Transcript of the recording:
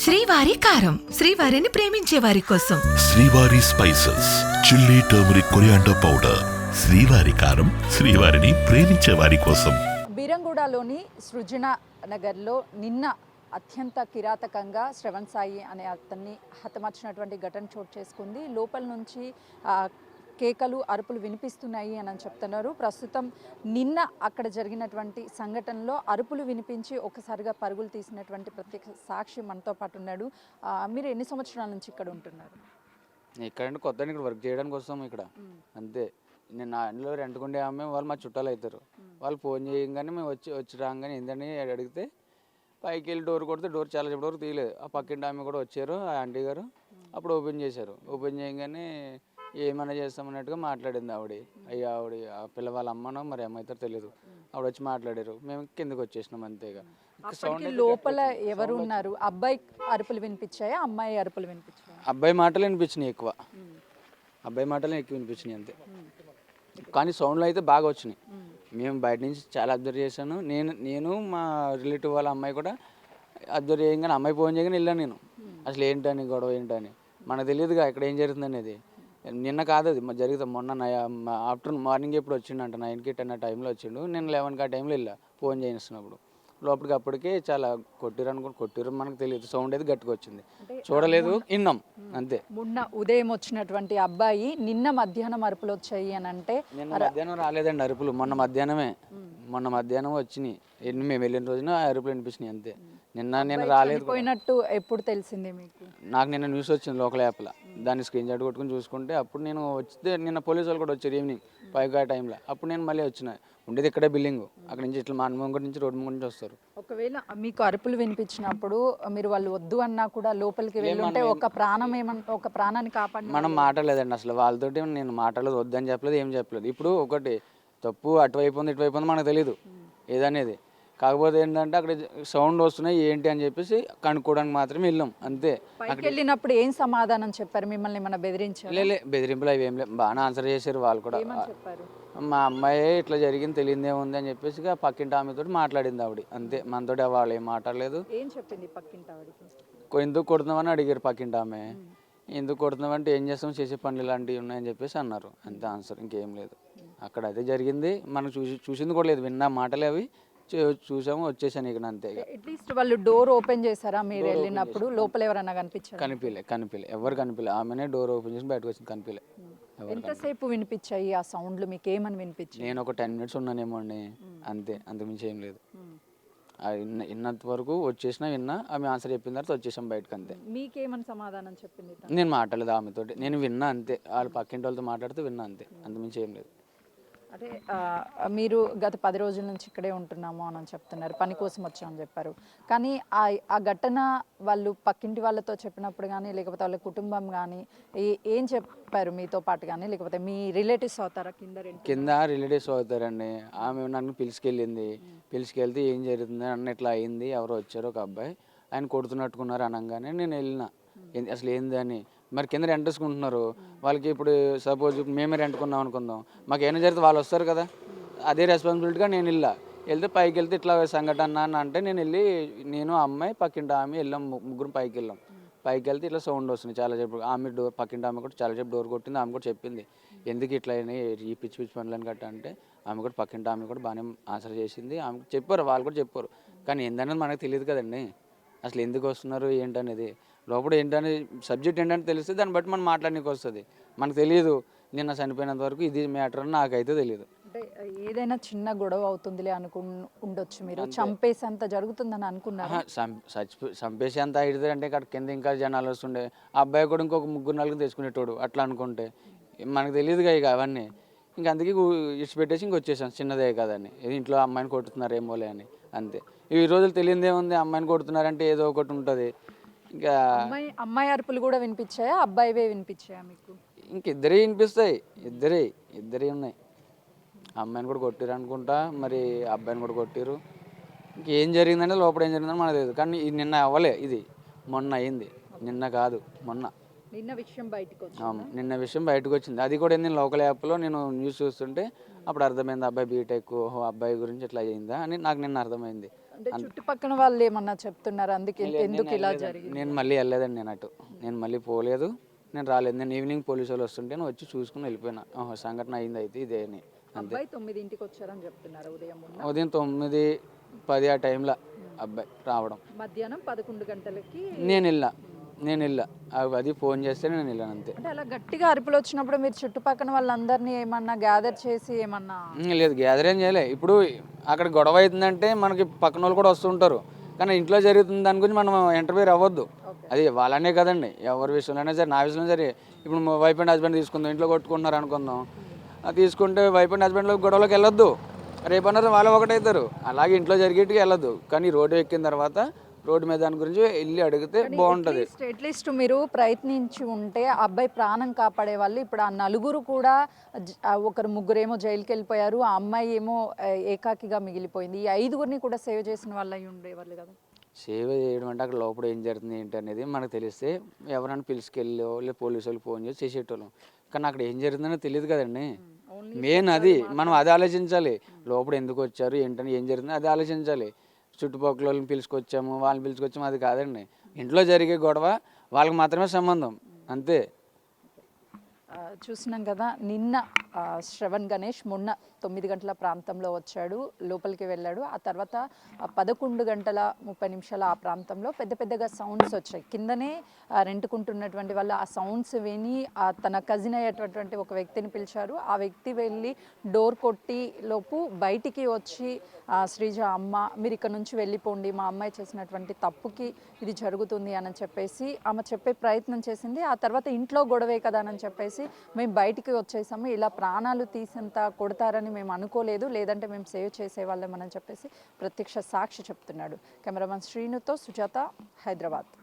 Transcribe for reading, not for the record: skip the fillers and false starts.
శ్రీవారి కారం, శ్రీవారిని ప్రేమించే వారి కోసం. శ్రీవారి spices, chilli, turmeric, coriander powder. శ్రీవారి కారం, శ్రీవారిని ప్రేమించే వారి కోసం. బీరంగూడలోని సృజన నగర్లో నిన్న అత్యంత కిరాతకంగా శ్రవణ్ సాయి అనే అతన్ని హతమార్చినటువంటి ఘటన చోటు చేసుకుంది. లోపల నుంచి కేకలు, అరుపులు వినిపిస్తున్నాయి అని చెప్తున్నారు. ప్రస్తుతం నిన్న అక్కడ జరిగినటువంటి సంఘటనలో అరుపులు వినిపించి ఒకసారిగా పరుగులు తీసినటువంటి ప్రత్యేక సాక్షి మనతో పాటు ఉన్నాడు. మీరు ఎన్ని సంవత్సరాల నుంచి ఇక్కడ ఉంటున్నారు? ఇక్కడ కొత్త ఇక్కడ వర్క్ చేయడానికి వస్తాం ఇక్కడ అంతే. నేను నా ఇంట్లో రెంట్కుండే ఆమె వాళ్ళు మా చుట్టాలు అవుతారు. వాళ్ళు ఫోన్ చేయగానే మేము వచ్చి రాగానే ఏంటని అడిగితే పైకి వెళ్ళి డోర్ కొడితే డోర్ చాలా చెప్పి వరకు తీయలేదు. ఆ పక్కింటి ఆమె కూడా వచ్చారు, ఆ ఆంటీ గారు. అప్పుడు ఓపెన్ చేశారు. ఓపెన్ చేయగానే ఏమైనా చేస్తామన్నట్టుగా మాట్లాడింది ఆవిడ. అయ్యా ఆవిడ ఆ పిల్ల వాళ్ళ అమ్మనో మరి ఏమవుతారో తెలియదు. ఆవిడ వచ్చి మాట్లాడారు. మేము కిందకి వచ్చేసినాం అంతేగా. లోపల ఎవరు ఉన్నారు? అబ్బాయి అరుపులు వినిపించాయా, అమ్మాయి అరుపులు వినిపించాయా? అబ్బాయి మాటలు వినిపించినాయి ఎక్కువ. అబ్బాయి మాటలు ఎక్కువ వినిపించినాయి అంతే. కానీ సౌండ్లు అయితే బాగా వచ్చినాయి. మేము బయట నుంచి చాలా అబ్జర్వ్ చేశాను. నేను మా రిలేటివ్ వాళ్ళ అమ్మాయి కూడా అబ్జర్వ్ చేయగానే అమ్మాయి ఫోన్ చేయగానే వెళ్ళాను నేను. అసలు ఏంటని గొడవ ఏంటని మనకు తెలియదుగా ఇక్కడ ఏం జరుగుతుంది అనేది. నిన్న కాదు అది జరుగుతుంది. మొన్న ఆఫ్టర్నూన్ మార్నింగ్ ఎప్పుడు వచ్చిండంట 9కి 10 ఆ టైంలో వచ్చిండు. నేను 11కి ఆ టైంలో వెళ్ళా ఫోన్ చేస్తున్నప్పుడు. లోపలికి అప్పటికే చాలా కొట్టిరు మనకు తెలియదు. సౌండ్ అయితే గట్టిగా వచ్చింది, చూడలేదు, విన్నాం అంతే. మొన్న ఉదయం వచ్చినటువంటి అబ్బాయి నిన్న మధ్యాహ్నం అరుపులు వచ్చాయి అని అంటే నిన్న మధ్యాహ్నం రాలేదండి అరుపులు, మొన్న మధ్యాహ్నం వచ్చినాయి. మేము వెళ్ళిన రోజున ఆ అరుపులు వినిపించినాయి అంతే. నేను రాలేదు. పోయినట్టు ఎప్పుడు తెలిసింది మీకు? నాకు నిన్న న్యూస్ వచ్చింది లోకల్ యాప్లో. దాన్ని స్క్రీన్ షాట్ కొట్టుకుని చూసుకుంటే అప్పుడు నేను వస్తే నిన్న పోలీసు వాళ్ళు కూడా వచ్చారు ఈవినింగ్ 5 ఆ టైంలో. అప్పుడు నేను మళ్ళీ వచ్చిన. ఉండేది ఇక్కడే బిల్డింగ్. అక్కడ నుంచి ఇట్లా మా ముంగటి నుంచి రోడ్డు ముందు నుంచి వస్తారు. ఒకవేళ మీకు అరుపులు వినిపించినప్పుడు మీరు వాళ్ళు వద్దు అన్నా కూడా లోపలికి వెళ్ళుంటే ఒక ప్రాణాన్ని కాపాడి మనం మాట్లాడలేదండి అసలు వాళ్ళతోటి. నేను మాట్లాడలేదు, వద్దని చెప్పలేదు, ఏం చెప్పలేదు. ఇప్పుడు ఒకటి తప్పు అటువైపు ఉంది ఇటువైపు ఉంది మనకు తెలీదు ఏదనేది. కాకపోతే ఏంటంటే అక్కడ సౌండ్ వస్తున్నాయి ఏంటి అని చెప్పేసి కనుక్కోవడానికి మాత్రమే వెళ్ళాం అంతే. అక్కడికి వెళ్ళినప్పుడు ఏం సమాధానం చెప్పారు? మిమ్మల్ని ఏమన్నా బెదిరించారు? బెదిరింపులు అవి ఏం లేదు, బాగానే ఆన్సర్ చేశారు వాళ్ళు కూడా. మా అమ్మాయి ఇట్లా జరిగింది తెలియదేముంది అని చెప్పేసి పక్కింటి ఆమెతో మాట్లాడింది ఆవిడ అంతే. మనతోటి వాళ్ళు ఏం మాట్లాడలేదు. ఏం చెప్పింది పక్కింటి ఆవిడకి? ఎందుకు కొడుతున్నామని అడిగారు పక్కింటి ఆమె. ఎందుకు కొడుతున్నామంటే ఏం చేస్తాం, చేసే పనులు ఇలాంటివి ఉన్నాయని చెప్పేసి అన్నారు అంతే ఆన్సర్, ఇంకేం లేదు. అక్కడ అదే జరిగింది. మనం చూసింది కూడా లేదు, విన్నా మాటలు అవి చూసాము, వచ్చేసాను ఇక్కడ అంతే. అట్లీస్ట్ వాళ్ళు డోర్ ఓపెన్ చేశారా మీరు వెళ్ళినప్పుడు? లోపల ఎవరైనా కనిపించారు? కనిపించలే ఎవరు కనిపించలే. ఆమెనే డోర్ ఓపెన్ చేసి బయటకు వచ్చింది, కనిపించలే. ఎంతసేపు వినిపించాయి ఆ సౌండ్లు? మీకు ఏమని వినిపించాయి? నేను ఒక 10 మినిట్స్ ఉన్నానేమో అండి అంతే, అంతకుమించి ఏం లేదు. విన్నంత వరకు వచ్చేసినా విన్నా, ఆమె ఆన్సర్ చెప్పిన తర్వాత వచ్చేసాం బయటకు అంతే. మీకేమని సమాధానం చెప్పింది? నేను మాట్లాడలేదు ఆమెతోటి, నేను విన్నా అంతే. వాళ్ళు పక్కింటి వాళ్ళతో మాట్లాడితే విన్నా అంతే, అంతకుమించి ఏం లేదు. అంటే మీరు గత 10 రోజుల నుంచి ఇక్కడే ఉంటున్నాము అని చెప్తున్నారు, పని కోసం వచ్చామని చెప్పారు. కానీ ఆ ఘటన వాళ్ళు పక్కింటి వాళ్ళతో చెప్పినప్పుడు కానీ, లేకపోతే వాళ్ళ కుటుంబం కానీ ఏం చెప్పారు మీతో పాటు కానీ? లేకపోతే మీ రిలేటివ్స్ అవుతారా? కింద రిలేటివ్స్ అవుతారండి. ఆమె నన్ను పిలిచికెళ్తే ఏం జరుగుతుంది అన్న ఇట్లా అయింది, ఎవరో వచ్చారు ఒక అబ్బాయి, ఆయన కొడుతున్నట్టుకున్నారు అనగానే నేను వెళ్ళిన. అసలు ఏంది అని. మరి కింద రెంట్ వేసుకుంటున్నారు వాళ్ళకి. ఇప్పుడు సపోజ్ మేమే రెంట్కున్నాం అనుకుందాం, మాకు ఏమైనా జరిగితే వాళ్ళు వస్తారు కదా, అదే రెస్పాన్సిబిలిటీగా నేను వెళ్తే పైకి వెళ్తే ఇట్లా సంఘటన అని అంటే నేను అమ్మాయి పక్కింటి ఆమె వెళ్ళాం, ముగ్గురు పైకి వెళ్ళాం. పైకి వెళ్తే ఇట్లా సౌండ్ వస్తుంది చాలా చెప్పు. ఆమె పక్కింటి ఆమె కూడా చాలా చెప్పు డోర్ కొట్టింది. ఆమె కూడా చెప్పింది ఎందుకు ఇట్లా అయినాయి ఈ పిచ్చి పనులని గట్ట అంటే, ఆమె కూడా పక్కింటి ఆమె కూడా బాగానే ఆన్సర్ చేసింది. ఆమె చెప్పారు, వాళ్ళు కూడా చెప్పారు. కానీ ఏంటనేది మనకు తెలియదు కదండి, అసలు ఎందుకు వస్తున్నారు ఏంటనేది. లోపల ఏంటనే సబ్జెక్ట్ ఏంటంటే తెలిస్తే దాన్ని బట్టి మనం మాట్లాడడానికి వస్తుంది. మనకు తెలియదు నిన్న చనిపోయినంత వరకు ఇది మ్యాటర్ అని నాకైతే తెలియదు. అంటే ఏదైనా చిన్న గొడవ అవుతుందిలే ఉండొచ్చు, మీరు చంపేసేంత జరుగుతుందని అనుకున్నారా? చంపేసి అంత అయితే అంటే ఇక్కడ కింద ఇంకా జనాలు వస్తుండే, ఆ అబ్బాయి కూడా ఇంకొక 3-4 తెచ్చుకునేటోడు అట్లా అనుకుంటే. మనకు తెలియదుగా ఇక అవన్నీ. ఇంక అందుకే ఇచ్చిపెట్టేసి ఇంకొచ్చేసాం, చిన్నదే కదని. ఇంట్లో అమ్మాయిని కొడుతున్నారేమోలే అని అంతే. ఈ రోజులు తెలియదేముంది, అమ్మాయిని కొడుతున్నారంటే ఏదో ఒకటి ఉంటుంది. ఇంకా అమ్మాయి అరుపులు కూడా వినిపించాయా, అబ్బాయివే వినిపించాయా మీకు? ఇంకిద్దరే వినిపిస్తాయి, ఇద్దరే ఉన్నాయి. అమ్మాయిని కూడా కొట్టిరు అనుకుంటా, మరి అబ్బాయిని కూడా కొట్టిరు. ఇంకేం జరిగిందంటే లోపల ఏం జరిగిందని మనకు తెలియదు. కానీ నిన్న అవ్వలే, ఇది మొన్న అయింది, నిన్న కాదు మొన్న. నిన్న విషయం బయటకు వచ్చింది. అది కూడా నేను లోకల్ యాప్లో నేను న్యూస్ చూస్తుంటే అప్పుడు అర్థమైంది, అబ్బాయి బీటెక్, అబ్బాయి గురించి ఇట్లా అయ్యిందా అని నాకు నిన్న అర్థమైంది. అంటే చుట్టుపక్కల వాళ్ళు ఏమన్నా చెప్తున్నారు అందుకే ఎందుకు ఇలా జరిగింది? నేను మళ్ళీ వెళ్ళలేదండి, నేను మళ్ళీ పోలేదు, నేను రాలేదు. నేను ఈవినింగ్ పోలీసు వాళ్ళు వస్తుంటే నేను వచ్చి చూసుకుని వెళ్ళిపోయినా. సంఘటన అయింది అయితే ఇదే అని. అబ్బాయి 9ంటికి వచ్చారని చెప్తున్నారు ఉదయం. ఉదయం 9:10 ఆ టైంలో అబ్బాయి రావడం. మధ్యాహ్నం 11 గంటలకి నేను వెళ్ళా అది ఫోన్ చేస్తే నేను వెళ్ళాను అంతే. అంటే అలా గట్టిగా అరుపులు వచ్చినప్పుడు మీరు చుట్టుపక్కల వాళ్ళందరినీ ఏమన్నా గ్యాదర్ చేసి ఏమన్నా? లేదు, గ్యాదర్ ఏం చేయలే. ఇప్పుడు అక్కడ గొడవ అవుతుందంటే మనకి పక్కన వాళ్ళు కూడా వస్తుంటారు, కానీ ఇంట్లో జరుగుతుంది దాని గురించి మనం ఇంటర్వ్యూ అవ్వద్దు. అది వాళ్ళనే కదండి, ఎవరి విషయంలోనే సరే, నా విషయంలో సరే. ఇప్పుడు వైఫ్ అండ్ హస్బెండ్ తీసుకుందాం, ఇంట్లో కొట్టుకుంటున్నారు అనుకుందాం, తీసుకుంటే వైఫ్ అండ్ హస్బెండ్లో గొడవలోకి వెళ్ళొద్దు, రేపన్నారు వాళ్ళు ఒకటవుతారు. అలాగే ఇంట్లో జరిగేటికి వెళ్ళొద్దు, కానీ రోడ్డు ఎక్కిన తర్వాత రోడ్డు మీద దాని గురించి వెళ్ళి అడిగితే బాగుంటుంది. అట్లీస్ట్ మీరు ప్రయత్నించి ఉంటే అబ్బాయి ప్రాణం కాపాడే వాళ్ళు. ఇప్పుడు ఆ నలుగురు కూడా ఒకరు ముగ్గురేమో జైలుకి వెళ్ళిపోయారు, ఆ అమ్మాయి ఏమో ఏకాకిగా మిగిలిపోయింది. ఈ 5గురిని కూడా సేవ్ చేసిన వాళ్ళు అయి ఉండేవాళ్ళు కదా. సేవ చేయడం అంటే అక్కడ లోపల ఏం జరుగుతుంది ఏంటి అనేది మనకు తెలిస్తే ఎవరైనా పిలుచుకెళ్ళో లేదా పోలీసు వాళ్ళకి ఫోన్ చేసి చేసేటోళ్ళం, కానీ అక్కడ ఏం జరుగుతుందో తెలియదు కదండి. మెయిన్ అది మనం అది ఆలోచించాలి, లోపల ఎందుకు వచ్చారు ఏంటని, ఏం జరుగుతుందో అది ఆలోచించాలి. చుట్టుపక్కల వాళ్ళని వాళ్ళని పిలుచుకొచ్చాము అది కాదండి. ఇంట్లో జరిగే గొడవ వాళ్ళకి మాత్రమే సంబంధం, అంతే. చూసినాం కదా, నిన్న శ్రవణ్ గణేష్ మొన్న 9 గంటల ప్రాంతంలో వచ్చాడు, లోపలికి వెళ్ళాడు. ఆ తర్వాత 11:30 ఆ ప్రాంతంలో పెద్దగా సౌండ్స్ వచ్చాయి. కిందనే రెంటుకుంటున్నటువంటి వాళ్ళు ఆ సౌండ్స్ విని తన కజిన్ అయ్యేటటువంటి ఒక వ్యక్తిని పిలిచారు. ఆ వ్యక్తి వెళ్ళి డోర్ కొట్టి లోపు బయటికి వచ్చి, శ్రీజ అమ్మ మీరు ఇక్కడ నుంచి వెళ్ళిపోండి, మా అమ్మాయి చేసినటువంటి తప్పుకి ఇది జరుగుతుంది అని చెప్పేసి ఆమె చెప్పే ప్రయత్నం చేసింది. ఆ తర్వాత ఇంట్లో గొడవే కదా అని చెప్పేసి మేము బయటికి వచ్చేసాము, ఇలా ప్రాణాలు తీసేంత కొడతారని మేము అనుకోలేదు, లేదంటే మేము సేవ్ చేసేవాళ్ళమని చెప్పేసి ప్రత్యక్ష సాక్షి చెప్తున్నాడు. కెమెరామన్ శ్రీనుతో సుజాత, హైదరాబాద్.